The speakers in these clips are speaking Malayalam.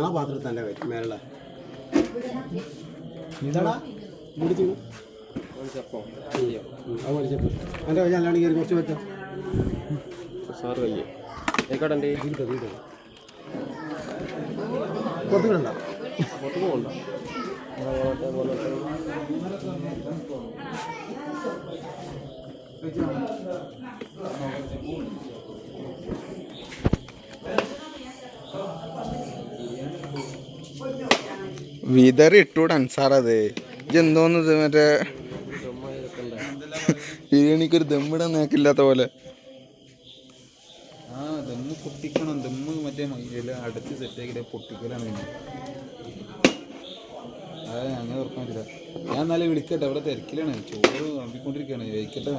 ആ പാത്രത്തിൽ തന്നെ മേലുള്ള എന്താടാ മുടിച്ചു അത് മടിച്ചപ്പോൾ എൻ്റെ വഴി അല്ലാണ്ട് കയറി കുറച്ച് വെക്കാം സാറ് കയ്യേ ഏക്കാട്ടെ പുറത്ത് വിടണ്ട പുറത്ത് പോകണ്ട വിതറി ഇട്ടൂടെ അൻസാറത് ഇതെന്തോന്നത് മറ്റേ ബിരിയാണിക്കൊരു ദമ്മിടാൻ നേക്കില്ലാത്ത പോലെ. ആ ദമ്മ് പൊട്ടിക്കണം. ദമ്മ് മറ്റേ മൈല അടച്ച് സെറ്റാക്കിയിട്ട് പൊട്ടിക്കലാണ്. പിന്നെ അതെ അങ്ങനെ തുറക്കാൻ പറ്റില്ല. ഞാൻ എന്നാലും വിളിക്കട്ടെ, അവിടെ തിരക്കിലാണ്. ചോറ് നമ്പിക്കൊണ്ടിരിക്കുകയാണ്. കഴിക്കട്ടെ.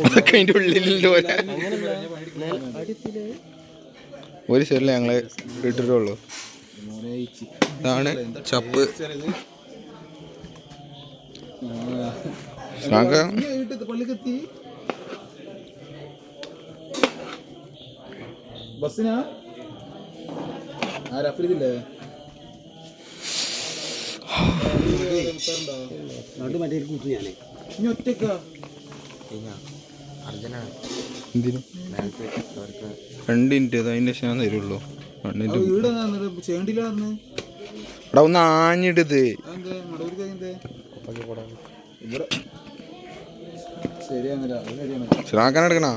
അതൊക്കെ അതിൻ്റെ ഉള്ളിലുള്ള പോലെ ഒരു ശരിയല്ല ഞങ്ങള് ഇട്ടിട്ടുള്ളൂ. ഇതാണ് ചപ്പ്. പള്ളിക്കെത്തി ബസ്സിനാ ആരഫില്ലേ മറ്റേ കൂട്ടു ഞാനേ ഇനി ഒറ്റക്കാ എന്തിനു 2 മിനിറ്റ് അതിൻ്റെ ശേഷം തരുള്ളൂ. ചെയ്യണ്ടില്ല എടാ ഒന്ന് ആഞ്ഞിടത് ഇവിടെ ശരിയാന്നില്ല. ശ്രാക്കാൻ എടുക്കണ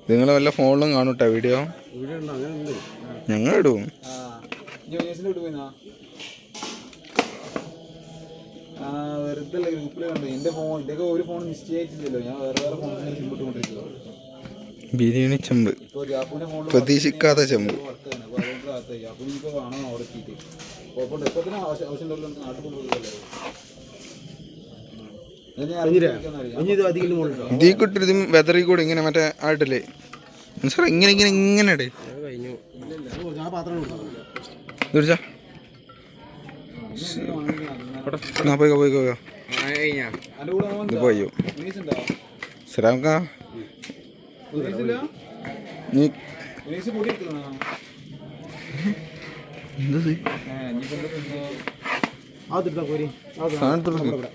നിങ്ങൾ വല്ല ഫോണിലും കാണൂട്ടാ വീഡിയോ. ഞങ്ങൾ ഇടും. വെറുതെ ഗ്രൂപ്പിൽ കണ്ടു. എൻ്റെ ഫോൺ ഇതൊക്കെ ഒരു ഫോൺ മിസ്റ്റേക്ക് ആയിട്ടില്ലല്ലോ. ഞാൻ വേറെ ഫോണിൽ കൊണ്ടിരിക്കുക. ബിരിയാണി ചെമ്പ്, പ്രതീക്ഷിക്കാത്ത ചെമ്പ്. അപ്പോൾ കാണാം അവിടെ എത്തിയിട്ട്. കുഴപ്പമില്ല. ഇപ്പോൾ തന്നെ ആവശ്യം ഉണ്ടല്ലോ. നാട്ടിൽ കൊണ്ടുപോകുന്നല്ലോ. ഇതീ കിട്ടരുത് വെതറി കൂടെ ഇങ്ങനെ മറ്റേ ആയിട്ടില്ലേ സാർ ഇങ്ങനെ ഇങ്ങനെ ഇങ്ങനെ ഇടേ പോയിക്കോ ഇത് പോയോ ശ്രാമക്ക നീ എന്തത് സാധനത്തോട്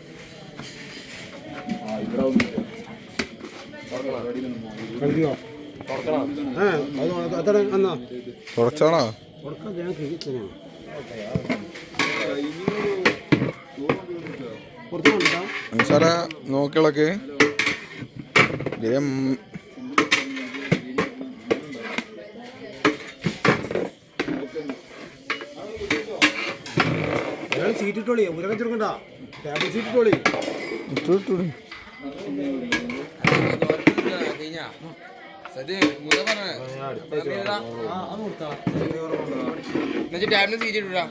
തുടച്ചാണോ സാറ നോക്കിളക്ക് സീറ്റ് ഇട്ടോളി മുരകം ചെറുക്കണ്ട ടേബിൾ സീറ്റ് ഇട്ടോളി ഇട്ടോളി ടാബ്ലറ്റ് സീറ്റ് ഇട്ടാ